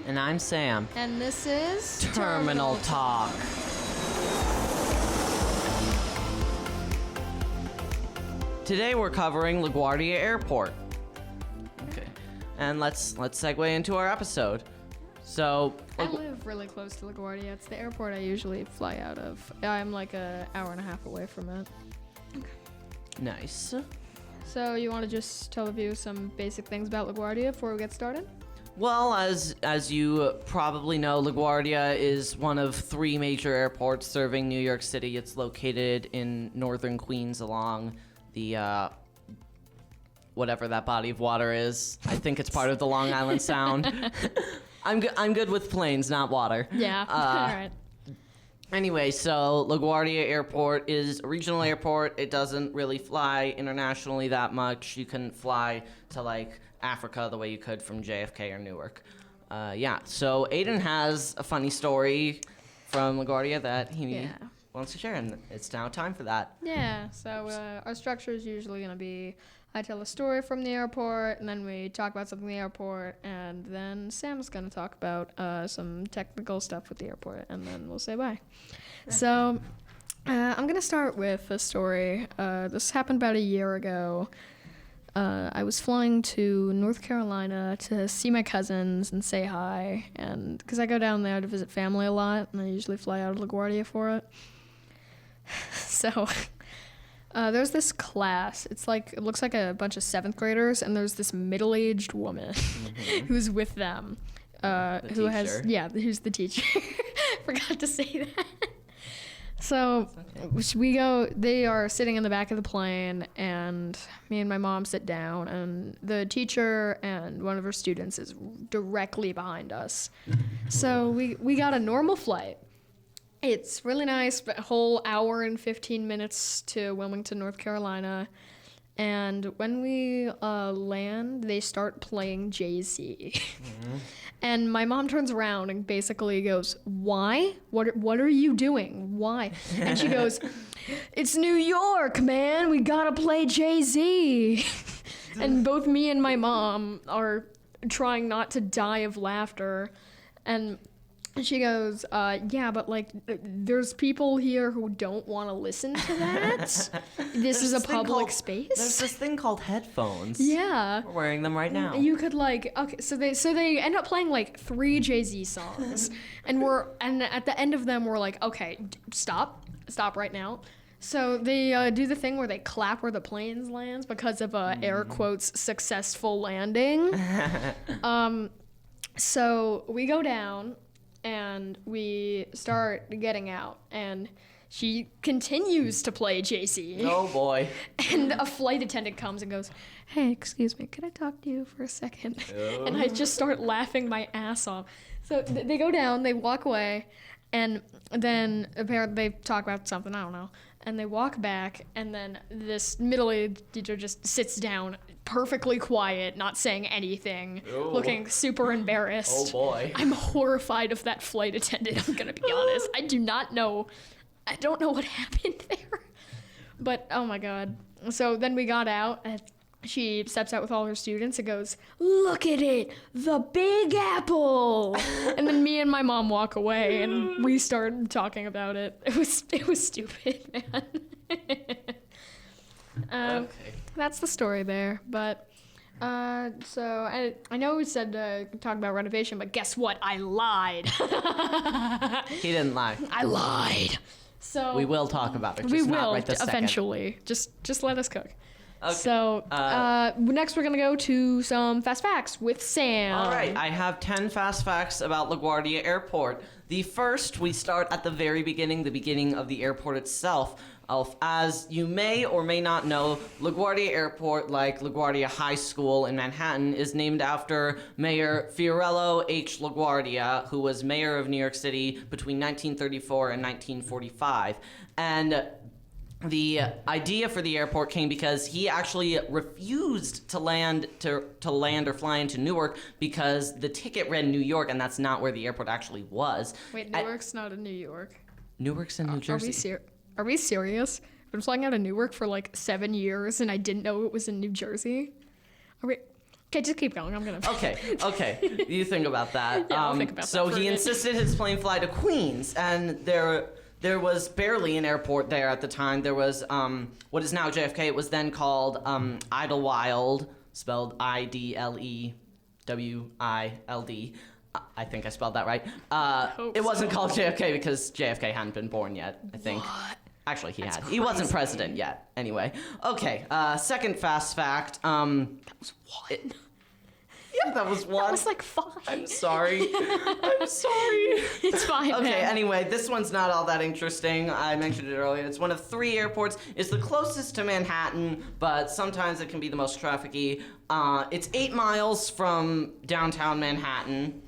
And I'm Sam. And this is Terminal Talk. Today we're covering LaGuardia Airport. Okay. And let's segue into our episode. So, I live really close to LaGuardia. It's the airport I usually fly out of. I'm like an hour and a half away from it. Nice. So you want to just tell the view some basic things about LaGuardia before we get started? Well, as you probably know, LaGuardia is one of three major airports serving New York City. It's located in northern Queens along the whatever that body of water is. I think it's part of the Long Island Sound. I'm good with planes, not water. Yeah. All right. Anyway, so LaGuardia Airport is a regional airport. It doesn't really fly internationally that much. You can fly to like Africa the way you could from JFK or Newark. So Aiden has a funny story from LaGuardia that he wants to share, and it's now time for that. Yeah, so our structure is usually going to be I tell a story from the airport, and then we talk about something in the airport, and then Sam's going to talk about some technical stuff with the airport, and then we'll say bye. So I'm going to start with a story. This happened about a year ago. I was flying to North Carolina to see my cousins and say hi, and because I go down there to visit family a lot, and I usually fly out of LaGuardia for it. So there's this class. It looks like a bunch of 7th graders, and there's this middle-aged woman who's with them. Who's the teacher. Forgot to say that. So they are sitting in the back of the plane, and me and my mom sit down, and the teacher and one of her students is directly behind us. So we got a normal flight. It's really nice, but a whole hour and 15 minutes to Wilmington, North Carolina. And when we land, they start playing Jay-Z. Mm-hmm. And my mom turns around and basically goes, "Why? What are you doing? Why?" And she goes, "It's New York, man. We gotta play Jay-Z." And both me and my mom are trying not to die of laughter. And she goes, "Yeah, but like, there's people here who don't want to listen to that. This is a public space." There's this thing called headphones. Yeah. We're wearing them right now. You could so they end up playing like 3 Jay-Z songs, and at the end of them we're like, okay, stop right now. So they do the thing where they clap where the plane lands because of air quotes successful landing. So we go down. And we start getting out, and she continues to play Jay-Z. Oh, boy. And a flight attendant comes and goes, "Hey, excuse me, could I talk to you for a second?" Oh. And I just start laughing my ass off. So they go down, they walk away, and then apparently they talk about something, I don't know. And they walk back, and then this middle-aged teacher just sits down, perfectly quiet, not saying anything, looking super embarrassed. Oh, boy. I'm horrified of that flight attendant, I'm going to be honest. I don't know what happened there. But, oh, my God. So then we got out, and she steps out with all her students and goes, "Look at it, the Big Apple." And then me and my mom walk away, and we start talking about it. It was stupid, man. Okay. That's the story there. But so I know we said talk about renovation, but guess what? I lied. He didn't lie. I lied. So we will talk about it. We not will right this eventually. Second. Just let us cook. Okay. So next we're going to go to some fast facts with Sam. All right, I have 10 fast facts about LaGuardia Airport. The first, we start at the very beginning, the beginning of the airport itself. As you may or may not know, LaGuardia Airport, like LaGuardia High School in Manhattan, is named after Mayor Fiorello H. LaGuardia, who was mayor of New York City between 1934 and 1945. And the idea for the airport came because he actually refused to land or fly into Newark because the ticket read New York, and that's not where the airport actually was. Wait, Newark's not in New York. Newark's in New Jersey. Are we serious? I've been flying out of Newark for like 7 years, and I didn't know it was in New Jersey. Okay, just keep going. I'm gonna. Okay. You think about that. Yeah, I'll think about so that for a he minute. insisted his plane fly to Queens, and there was barely an airport there at the time. There was what is now JFK. It was then called Idlewild, spelled IDLEWILD. I think I spelled that right. hope It wasn't so. called JFK because JFK hadn't been born yet, I think. What? Actually, he That's had. He wasn't crazy. president yet. Anyway. Okay. Second fast fact. That was one. Yeah, that was one. That was like 5. I'm sorry. I'm sorry. It's fine. Okay, man. anyway, this one's not all that interesting. I mentioned it earlier. It's one of 3 airports. It's the closest to Manhattan, but sometimes it can be the most trafficy. It's 8 miles from downtown Manhattan,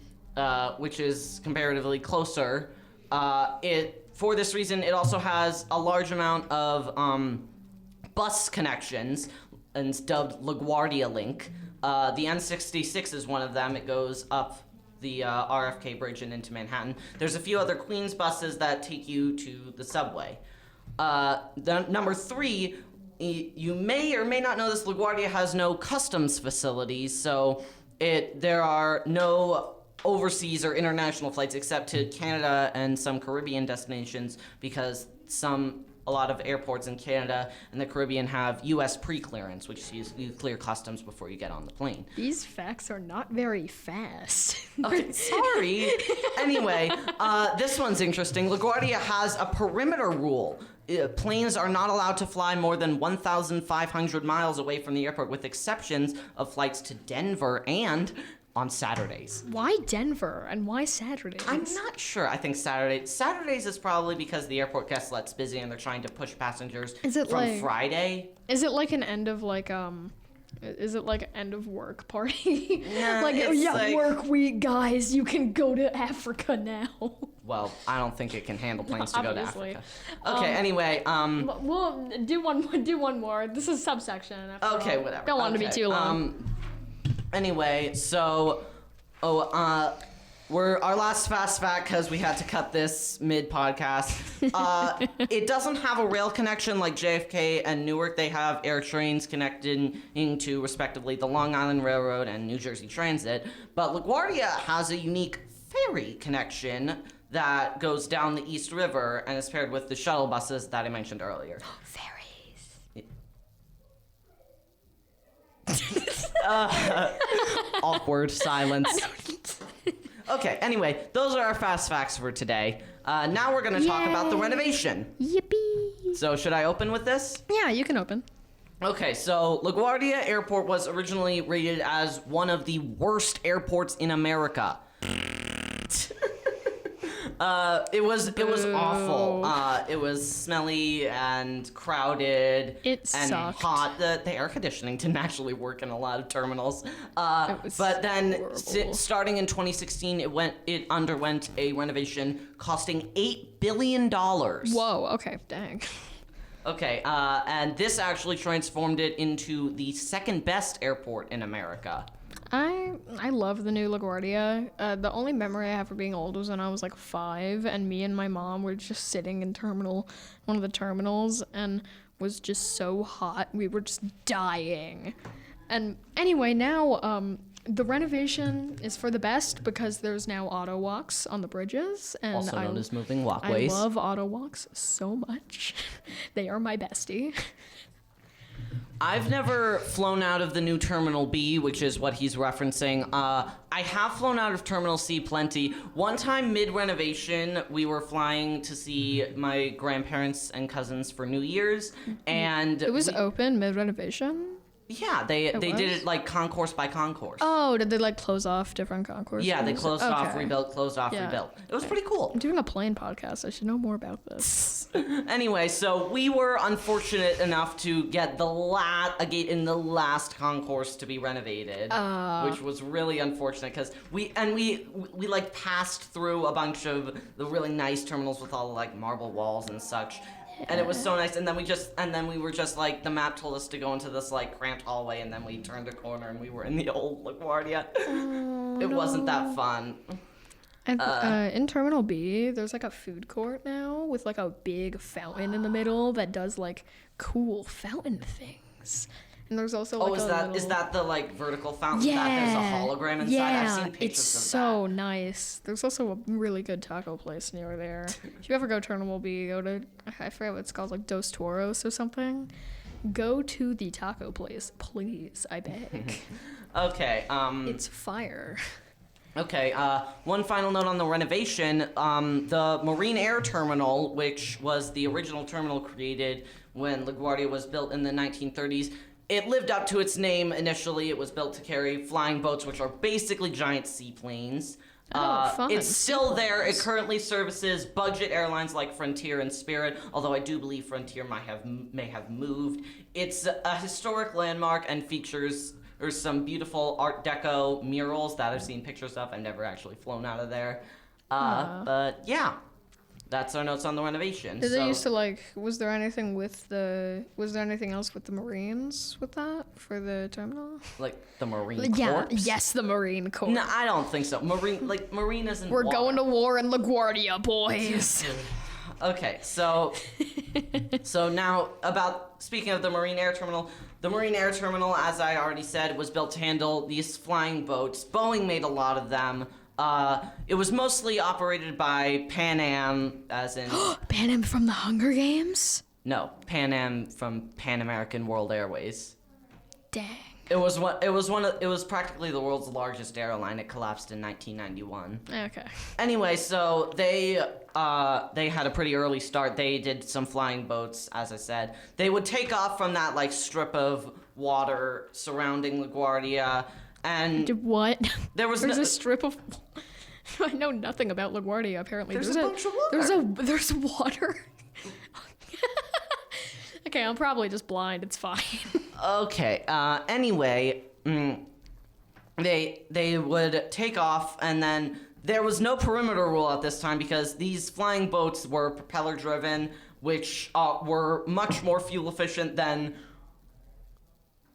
which is comparatively closer. For this reason, it also has a large amount of bus connections, and it's dubbed LaGuardia Link. The N66 is one of them. It goes up the RFK Bridge and into Manhattan. There's a few other Queens buses that take you to the subway. Number 3, you may or may not know this, LaGuardia has no customs facilities, so there are no overseas or international flights except to Canada and some Caribbean destinations because a lot of airports in Canada and the Caribbean have U.S. pre-clearance, which is you clear customs before you get on the plane. These facts are not very fast. Okay, sorry. Anyway, this one's interesting. LaGuardia has a perimeter rule. Planes are not allowed to fly more than 1,500 miles away from the airport, with exceptions of flights to Denver and on Saturdays. Why Denver and why Saturdays? I'm not sure. I think Saturdays is probably because the airport gets less busy and they're trying to push passengers Is it from like- Friday. Is it like an end of Is it like an end of work party? Nah, like, it's yeah, like- work week, guys. You can go to Africa now. Well, I don't think it can handle planes to go to Obviously. Africa. Okay, anyway, We'll do one more. This is subsection. after okay, all. whatever. Don't want it to be Okay, too long. Anyway, so, our last fast fact, because we had to cut this mid-podcast. It doesn't have a rail connection like JFK and Newark. They have air trains connecting to, respectively, the Long Island Railroad and New Jersey Transit. But LaGuardia has a unique ferry connection that goes down the East River and is paired with the shuttle buses that I mentioned earlier. Fairies. Awkward silence. Okay, anyway, those are our fast facts for today. Now we're going to talk about the Yay. renovation. Yippee. So should I open with this? Yeah, you can open. Okay, so LaGuardia Airport was originally rated as one of the worst airports in America. It was awful. It was smelly and crowded It and sucked. hot. The air conditioning didn't actually work in a lot of terminals. was But then horrible. starting in 2016, it underwent a renovation costing $8 billion. Whoa. Okay. Dang. Okay, and this actually transformed it into the second best airport in America. I love the new LaGuardia. The only memory I have of being old was when I was like 5, and me and my mom were just sitting in one of the terminals, and was just so hot. We were just dying. And anyway, now the renovation is for the best because there's now auto walks on the bridges, and Also known as moving I walkways. love auto walks so much. They are my bestie. I've never flown out of the new Terminal B, which is what he's referencing. I have flown out of Terminal C plenty. One time mid-renovation, we were flying to see my grandparents and cousins for New Year's, and It was open mid-renovation. yeah, they did was? it like concourse by concourse. Oh, did they like close off different concourses? Yeah, they closed off, Okay. rebuilt, closed off, Yeah. rebuilt. It was pretty cool. I'm doing a plane podcast. I should know more about this. Anyway, so we were unfortunate enough to get a gate in the last concourse to be renovated, which was really unfortunate because we like passed through a bunch of the really nice terminals with all like marble walls and such. And it was so nice, and then we were just like, the map told us to go into this like cramped hallway, and then we turned a corner and we were in the old LaGuardia. It wasn't that fun. And in Terminal B, there's like a food court now with like a big fountain in the middle that does like cool fountain things. And there's also like Oh, a is little... that the like vertical fountain that there's a hologram inside? Yeah, I've seen pictures it's of so nice. There's also a really good taco place near there. If you ever go to Chernobyl, go to, I forget what it's called, like Dos Toros or something. Go to the taco place, please. I beg. Okay. It's fire. Okay, one final note on the renovation. The Marine Air Terminal, which was the original terminal created when LaGuardia was built in the 1930s, it lived up to its name initially. It was built to carry flying boats, which are basically giant seaplanes. Oh, fun. It's still there. It currently services budget airlines like Frontier and Spirit, although I do believe Frontier may have moved. It's a historic landmark and features some beautiful Art Deco murals that I've seen pictures of. I've never actually flown out of there. But yeah, that's our notes on the renovation. Did they used to like? Was there anything else with the Marines with that for the terminal? Like the Marine Yeah. Corps? Yes, the Marine Corps. No, I don't think so. Marine isn't. We're water. going to war in LaGuardia, boys. Okay, so now speaking of the Marine Air Terminal, the Marine Air Terminal, as I already said, was built to handle these flying boats. Boeing made a lot of them. It was mostly operated by Pan Am, as in Pan Am from the Hunger Games? no, Pan Am from Pan American World Airways. Dang. It was practically the world's largest airline. It collapsed in 1991. Okay. Anyway, so they had a pretty early start. They did some flying boats, as I said. They would take off from that like strip of water surrounding LaGuardia, and What? There's a strip of. I know nothing about LaGuardia. Apparently, There's a bunch of water. There's water. Okay, I'm probably just blind. It's fine. Okay. Anyway, they would take off, and then there was no perimeter rule at this time because these flying boats were propeller driven, which were much more fuel efficient than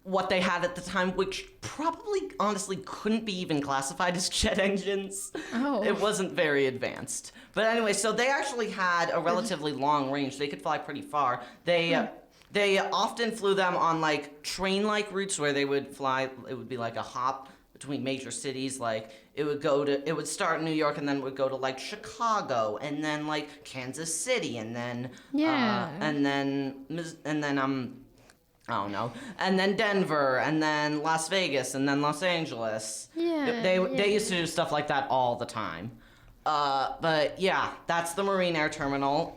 what they had at the time, which probably honestly couldn't be even classified as jet engines. Oh. It wasn't very advanced. But anyway, so they actually had a relatively long range. They could fly pretty far. They often flew them on like train-like routes where they would fly. It would be like a hop between major cities. Like it would start in New York and then it would go to like Chicago and then like Kansas City and then I don't know, and then Denver and then Las Vegas and then Los Angeles. They used to do stuff like that all the time. But yeah, that's the Marine Air Terminal.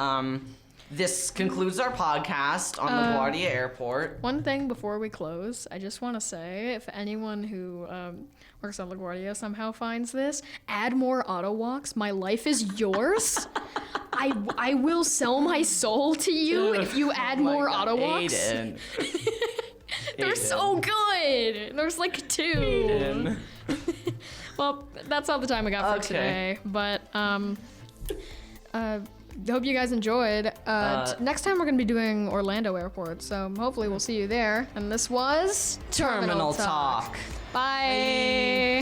This concludes our podcast on LaGuardia Airport. One thing before we close, I just want to say, if anyone who works at LaGuardia somehow finds this, add more auto walks. My life is yours. I will sell my soul to you if you add more auto walks. Aiden. They're so good. There's like 2. Aiden. Well, that's all the time I got for today. But hope you guys enjoyed. Next time we're going to be doing Orlando Airport, so hopefully we'll see you there. And this was Terminal Talk. Bye.